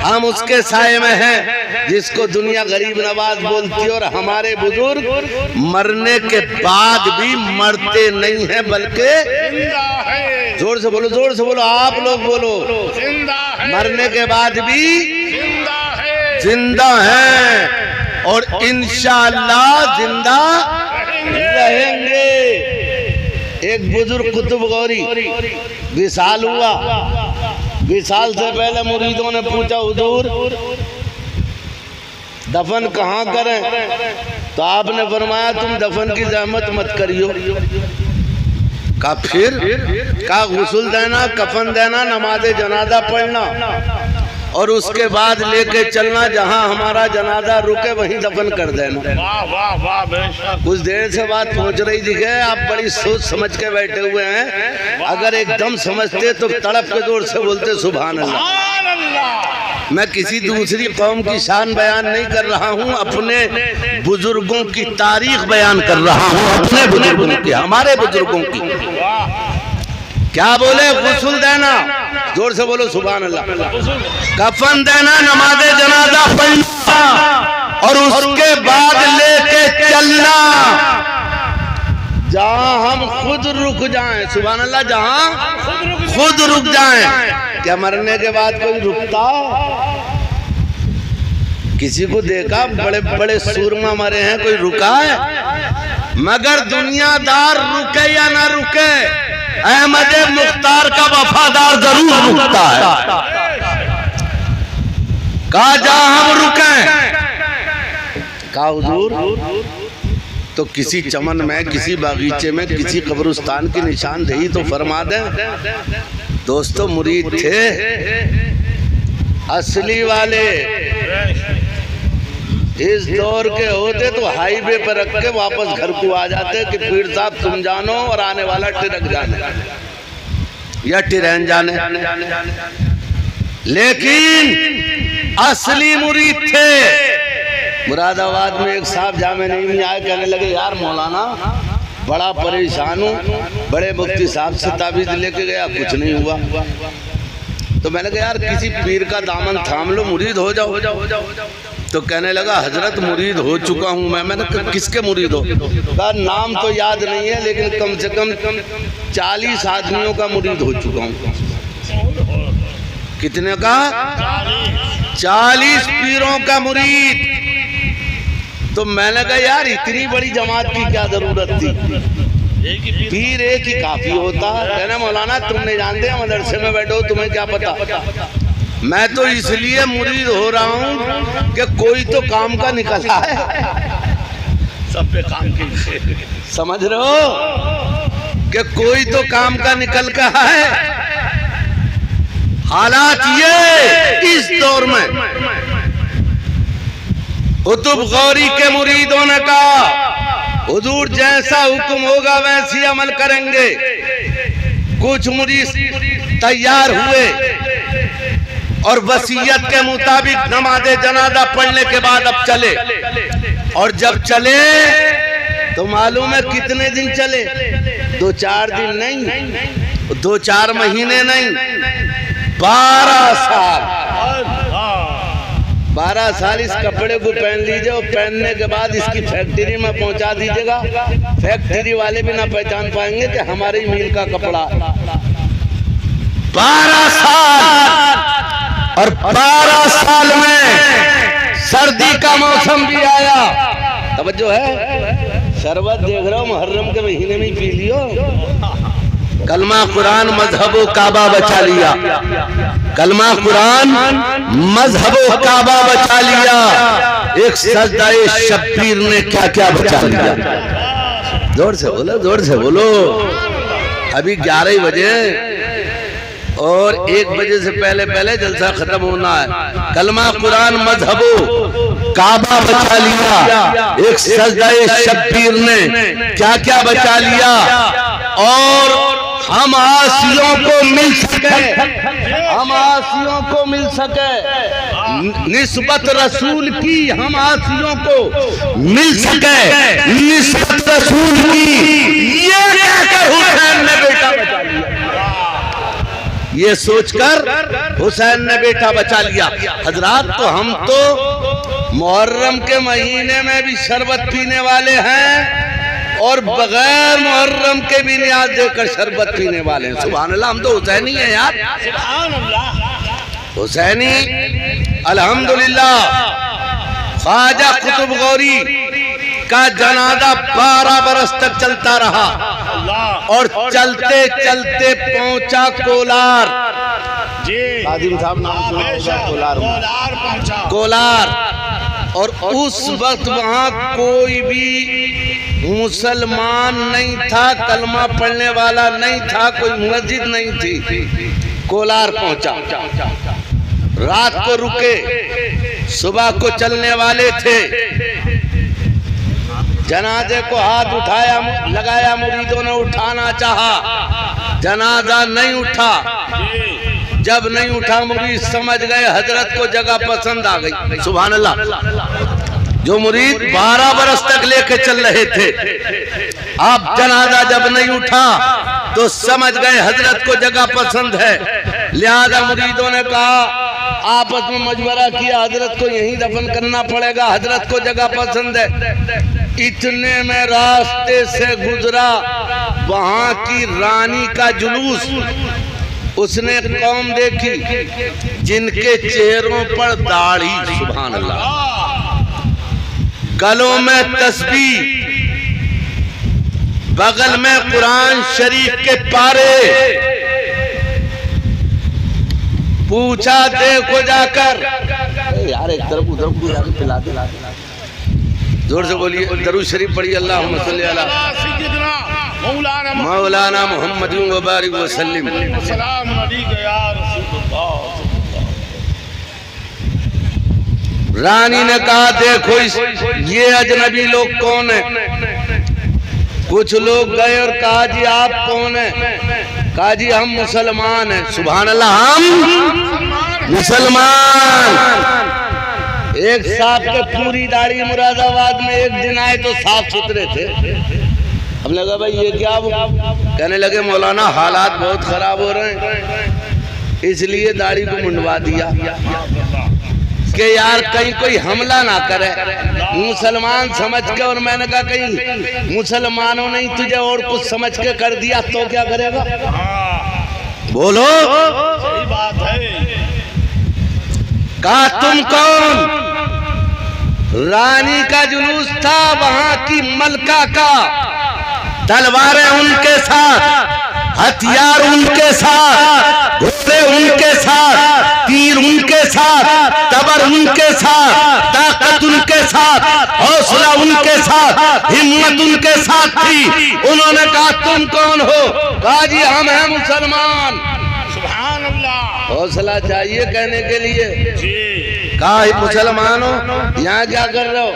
हम उसके साए में हैं जिसको दुनिया गरीब नवाज बोलती है। और हमारे बुजुर्ग मरने के बाद भी मरते नहीं हैं बल्कि जोर से बोलो, जोर से बोलो, आप लोग बोलो, मरने के बाद भी जिंदा हैं और इंशाअल्लाह जिंदा रहेंगे। एक बुजुर्ग कुतुब गौरी विशाल हुआ, विशाल से पहले मुरीदों ने पूछा हुजूर दफन कहाँ करें? तो आपने फरमाया तुम दफन की जहमत मत करियो। का फिर का गुस्ल देना, कफन देना, नमाज जनाजा पढ़ना और उसके बाद लेके चलना, जहां हमारा जनाजा रुके वहीं दफन कर देना। वाह वाह वाह, कुछ देर से बात पहुंच रही थी। आप बड़ी सोच समझ के बैठे हुए हैं। अगर एकदम समझते तो तड़प के जोर से बोलते सुभान अल्लाह। मैं किसी दूसरी कौम की शान बयान नहीं कर रहा हूँ, अपने बुजुर्गों की तारीख बयान कर रहा हूँ, अपने बुजुर्गों की, हमारे बुजुर्गों की। क्या बोले? गुस्ल देना, जोर से बोलो सुभान अल्लाह, कफन देना, नमाज जनाजा पढ़ना और उसके बाद लेके चलना जहां हम खुद रुक जाएं। सुभान अल्लाह, जहां खुद रुक जाएं। क्या मरने के बाद कोई रुकता? किसी को देखा बड़े बड़े सूरमा मरे हैं, कोई रुका है? मगर दुनियादार रुके या ना रुके, अहमद मुख्तार का वफादार जरूर रुकता है। कहा जा हम रुके, कहा हुजूर तो किसी चमन में, किसी बागीचे में, किसी कब्रिस्तान की निशानदेही तो फरमा दें। दोस्तों मुरीद थे असली वाले, इस दौर के होते तो हाईवे पर रख के वापस घर को आ जाते कि पीर साहब तुम जानो और आने वाला ट्रक जाने या ट्रेन जाने। लेकिन असली मुरीद थे। मुरादाबाद में एक साहब जामे नहीं में आए, कहने लगे यार मौलाना बड़ा परेशान हूँ, बड़े मुफ्ती साहब से ताबीज लेके गया, कुछ नहीं हुआ। तो मैंने कहा यार किसी पीर का दामन थाम लो, मुरीद हो जाओ। तो कहने लगा हजरत मुरीद हो चुका हूँ मैं। मैंने कहा किसके मुरीद हो? कहा नाम तो याद नहीं है लेकिन कम से कम 40 आदमियों का मुरीद हो चुका हूँ। कितने का? 40 पीरों का मुरीद। तो मैंने कहा यार इतनी बड़ी जमात की क्या जरूरत थी, पीर एक ही काफी होता। कहना मौलाना तुम नहीं जानते, मदरसे में बैठो, तुम्हें क्या पता। मैं तो इसलिए मुरीद हो रहा हूँ कि कोई तो काम का निकला है, सब पे काम की। समझ रहे हो कि कोई तो काम का निकल का है। हालात ये इस दौर में कुतुब गौरी के मुरीदों ने कहा हुजूर जैसा हुक्म होगा वैसी अमल करेंगे। कुछ मुरीद तैयार हुए और वसीयत के मुताबिक नमाज़े जनाजा पढ़ने के बाद अब चले। और जब चले तो मालूम है कितने दिन चले? 2-4 दिन नहीं, 2-4 महीने नहीं, 12 साल। 12 साल इस कपड़े को पहन लीजिए और पहनने के बाद इसकी फैक्ट्री में पहुंचा दीजिएगा। फैक्ट्री वाले भी ना पहचान पाएंगे कि हमारे मिल का कपड़ा। 12 साल और 12 साल में सर्दी का मौसम भी आया। तवज्जो है, शरबत देख रहा हूँ मुहर्रम के महीने में ही पी लियो। कलमा कुरान मजहबो काबा बचा लिया, कलमा कुरान मजहबो काबा बचा लिया। एक सजदाए शब्बीर ने क्या क्या बचा लिया। जोर से बोलो, जोर से बोलो। अभी 11 बजे और 1 बजे से पहले पहले जलसा खत्म होना है। कलमा कुरान मजहबो काबा बचा लिया। एक सजदाए शब्बीर ने क्या क्या बचा लिया। और हम आसियों को मिल सके, हम आसियों को मिल सके निस्बत रसूल की, हम आसियों को मिल सके निस्बत रसूल की। ये कहकर हुसैन ने बेटा बचा लिया। ये सोचकर हुसैन ने बेटा बचा लिया। हजरात, तो हम तो मुहर्रम के महीने में भी शरबत पीने वाले हैं और बगैर मुहर्रम के भी नियाज देकर शरबत पीने वाले हैं। सुभान अल्लाह, हम तो हुसैनी है यार, सुभान अल्लाह, हुसैनी अल्हम्दुलिल्लाह। ख्वाजा कुतुब गौरी का जनाजा 12 बरस तक चलता रहा और चलते चलते पहुंचा कोलार। जी कादिम साहब नाम सुना होगा, कोलार में। कोलार पहुंचा। कोलार, और उस वक्त वहां कोई भी मुसलमान नहीं था, कलमा पढ़ने वाला नहीं था, कोई मस्जिद नहीं थी। कोलार पहुंचा, रात को रुके, सुबह को चलने वाले थे। जनाजे को हाथ उठाया, लगाया, मुरीदों ने उठाना चाहा, जनाजा नहीं उठा। जब नहीं उठा, मुरीद समझ गए हजरत को जगह पसंद आ गई। सुभान अल्लाह। जो मुरीद 12 बरस तक लेके चल रहे थे, अब जनाजा जब नहीं उठा तो समझ गए हजरत को जगह पसंद है। लिहाजा मुरीदों ने कहा, आपस में मशवरा किया, हजरत को यहीं दफन करना पड़ेगा, हजरत को जगह पसंद है। इतने में रास्ते से गुजरा वहां की रानी का जुलूस। उसने कौम देखी जिनके चेहरों पर दाढ़ी, सुभान अल्लाह, गलों में तस्बीह, बगल में कुरान शरीफ के पारे। पूछा देखो जाकर, यार एक तरफ उधर को जाकर पिला दे, जोर से बोलिए, दरूद शरीफ पढ़िए, अल्लाहुम्मा सल्ली अला मौलाना मोहम्मद व बारिक व सल्लिम। रानी ने कहा, देखो ये अजनबी लोग कौन है? कुछ लोग गए और कहा, जी आप कौन है? कहा, जी हम मुसलमान हैं। सुभान अल्लाह, हम मुसलमान। एक साहब के पूरी दाढ़ी मुरादाबाद में एक दिन आए तो साफ सुथरे थे। अब लगा भाई ये क्या? कहने लगे, मौलाना हालात बहुत खराब हो रहे हैं, इसलिए दाढ़ी को मुंडवा दिया कि यार कहीं कोई हमला ना करे, मुसलमान समझ के। और मैंने कहा, कहीं मुसलमानों ने तुझे और कुछ समझ के कर दिया तो क्या करेगा? बोलो, सही बात है। कहा, तुम कौन? रानी का जुलूस था, वहां की मलका का, तलवारें उनके साथ, हथियार उनके साथ, घोड़े उनके साथ, तीर उनके साथ, तबर उनके साथ, ताकत उनके साथ, हौसला उनके साथ, हिम्मत उनके साथ थी। उन्होंने कहा, तुम कौन हो? कहा, जी हम हैं मुसलमान। सुभान अल्लाह। हौसला चाहिए कहने के लिए। जी। कहा, मुसलमान हो, यहाँ क्या कर रहे हो?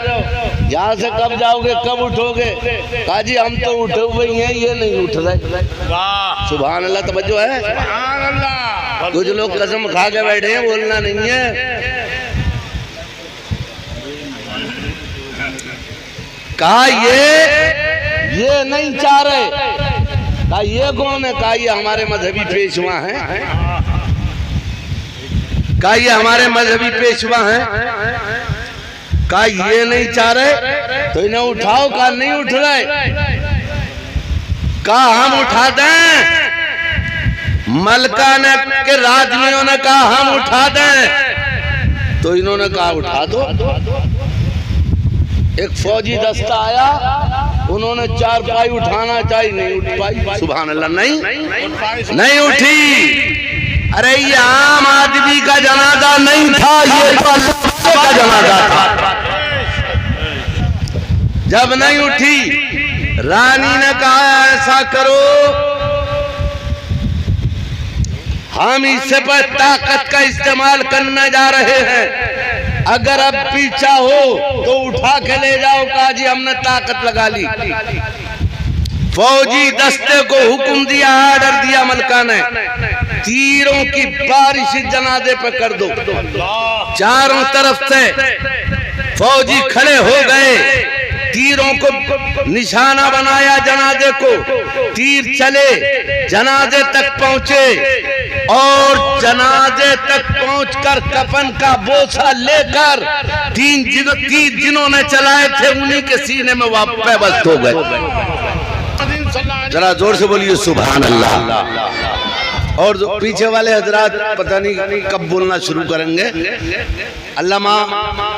यहाँ से कब जाओगे, कब उठोगे? कहा, जी हम तो उठे हुए ही हैं, ये नहीं उठ रहे। वाह, सुभान अल्लाह, तवज्जो है। सुभान अल्लाह। कुछ लोग कसम खा के बैठे हैं, बोलना नहीं है। कहा, ये नहीं चाह रहे। कहा, ये कौन है? कहा, ये हमारे मजहबी पेशवा हैं। कहा, ये हमारे मजहबी पेशवा हैं। कहा, ये नहीं चाह रहे तो इन्हें उठाओ। कहा, नहीं उठ रहे। कहा, हम उठा दें। मलका ने के राजमियों ने कहा, हम उठा दें। तो इन्होंने कहा, उठा दो। एक फौजी दस्ता आया, उन्होंने 4 पाई उठाना चाहिए, नहीं उठ पाई। सुभान अल्लाह, नहीं उठी। अरे ये आम आदमी का जनाजा नहीं था, ये अल्लाह का जनाजा था। जब नहीं उठी, रानी ने कहा, ऐसा करो, हम इससे पर ताकत का इस्तेमाल करने जा रहे हैं, अगर अब पीछा हो तो उठा के ले जाओ। कहा, जी हमने ताकत लगा ली। फौजी दस्ते को हुक्म दिया, आर्डर दिया मलका ने, तीरों की बारिश जनाजे पे कर दो। चारों तरफ से फौजी खड़े हो गए। तीरों को निशाना बनाया जनाजे को, तीर चले जनाजे तक पहुंचे और जनाजे तक पहुंचकर कफन का बोझा लेकर तीर जिन्होंने चलाए थे उन्हीं के सीने में वापस हो गए। जरा जोर से बोलिए सुभान अल्लाह। और जो पीछे वाले हजरात पता नहीं कब बोलना शुरू करेंगे। अल्लामा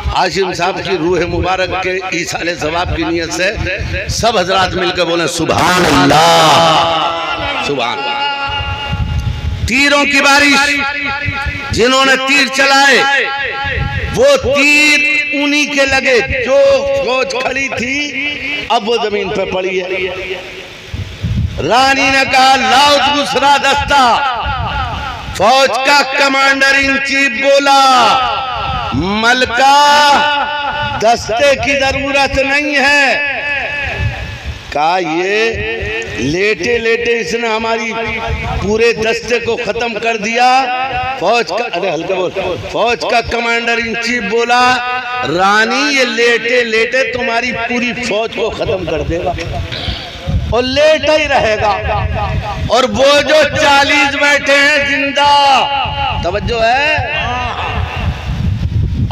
हाशिम साहब की रूह मुबारक के ईसाले सवाब की नियत से सब हजरात मिलकर बोले सुभान अल्लाह, सुभान अल्लाह। तीरों की बारिश, जिन्होंने तीर चलाए वो तीर उन्हीं के लगे जो फौज खड़ी थी, अब वो जमीन पे पड़ी है। रानी ने कहा लाओ दूसरा दस्ता। फौज का कमांडर इन चीफ बोला मलका दस्ते की जरूरत नहीं है। कहा ये लेटे लेटे इसने हमारी पूरे दस्ते को खत्म कर दिया। फौज का, अरे हल्का बोल, फौज का कमांडर इन चीफ बोला रानी ये लेटे लेटे तुम्हारी पूरी फौज को खत्म कर देगा और लेटा ही रहेगा। और वो जो 40 बैठे हैं जिंदा, तवज्जो है,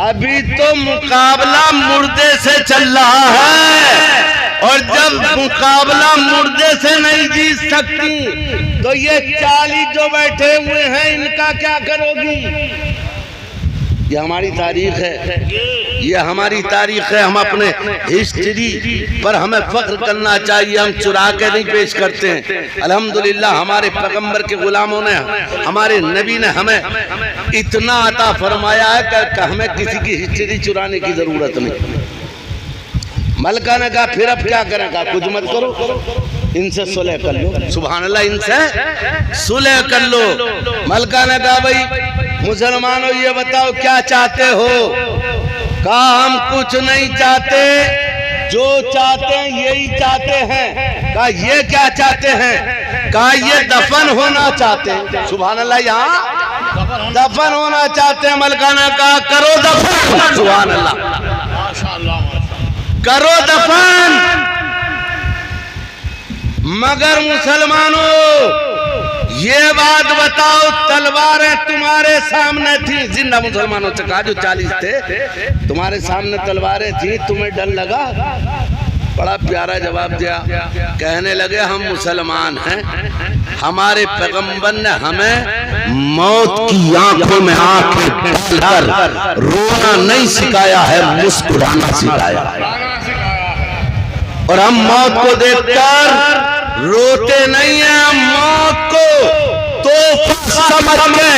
अभी तो मुकाबला मुर्दे से चल रहा है। और जब मुकाबला मुर्दे से नहीं जीत सकती तो ये 40 जो बैठे हुए हैं इनका क्या करोगी? ये हमारी तारीख है, ये हमारी तारीख है। हम अपने हिस्ट्री पर हमें फख्र करना चाहिए, हम चुरा के नहीं पेश करते हैं। अल्हम्दुलिल्लाह हमारे पैगंबर के गुलामों ने, हमारे नबी ने हमें इतना अता फरमाया है कि हमें किसी की हिस्ट्री चुराने की जरूरत नहीं। मलका ने कहा फिर अब क्या करें? कहा कुछ मत करो, इनसे सुलह कर लो। सुभान अल्लाह, इनसे सुलह कर लो। मलका ने कहा भाई मुसलमानों ये बताओ क्या चाहते हो? कहा हम कुछ नहीं चाहते, जो चाहते हैं यही चाहते हैं। कहा ये क्या चाहते हैं? कहा ये दफन होना चाहते हैं। सुभान अल्लाह, यहाँ दफन होना चाहते हैं। मलका ने कहा करो दफन। सुभान अल्लाह, करो दफन। मगर मुसलमानों ये बात बताओ, तलवारें तुम्हारे सामने थी। जिंदा मुसलमानों से कहा जो 40 थे, तुम्हारे सामने तलवारें थी, तुम्हें डर लगा? बड़ा प्यारा जवाब दिया। कहने लगे हम मुसलमान हैं, हमारे पैगंबर ने हमें मौत की आंखों में आंखें डालकर रोना नहीं सिखाया है, मुस्कुराना सिखाया है। और हम मौत को देखकर रोते नहीं हैं, हम मौत को तो समझ के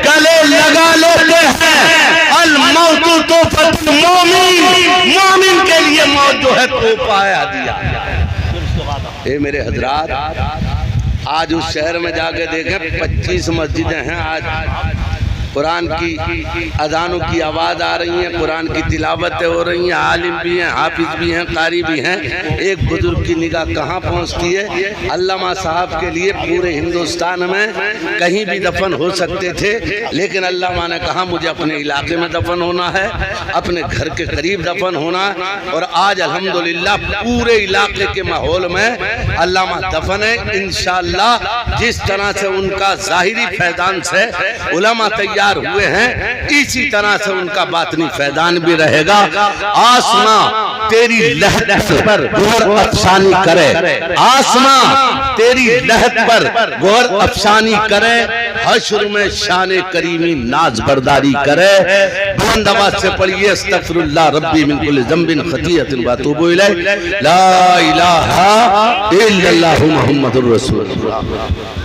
गले लगा लेते हैं। अल मौतु तो मोमिन के लिए मौत जो है तोहफा है, दिया। ए मेरे हजरात, आज उस शहर में जाके देखें 25 मस्जिदें हैं। आज कुरान की अजानों की आवाज़ आ रही है, कुरान की तिलावतें हो रही हैं, आलिम भी हैं, हाफिज भी हैं, कारी भी हैं। एक बुजुर्ग की निगाह कहाँ पहुँचती है? अल्लामा साहब के लिए पूरे हिंदुस्तान में कहीं भी दफन हो सकते थे, लेकिन अल्लामा ने कहा मुझे अपने इलाके में दफन होना है, अपने घर के करीब दफन होना। और आज अल्हम्दुलिल्लाह पूरे इलाके के माहौल में अल्लामा दफन है। इंशाअल्लाह जिस तरह से उनका ज़ाहिरी फैज़ान से उलमा तैयार हुए हैं, इसी तरह से उनका बातनी फैज़ान भी रहेगा। आसमां तेरी लहद पर गौर अफसानी करे, आसमां तेरी लहद पर गौर अफसानी करे, हश्र में शान करीमी नाज बरदारी करे। बुलंद आवाज से पढ़िए अस्तगफिरुल्लाह रब्बी मिन कुल्लि ज़ंबिन खतीअतिन व अतूबु इलैह, ला इलाहा इल्लल्लाहु मुहम्मदुर रसूलुल्लाह।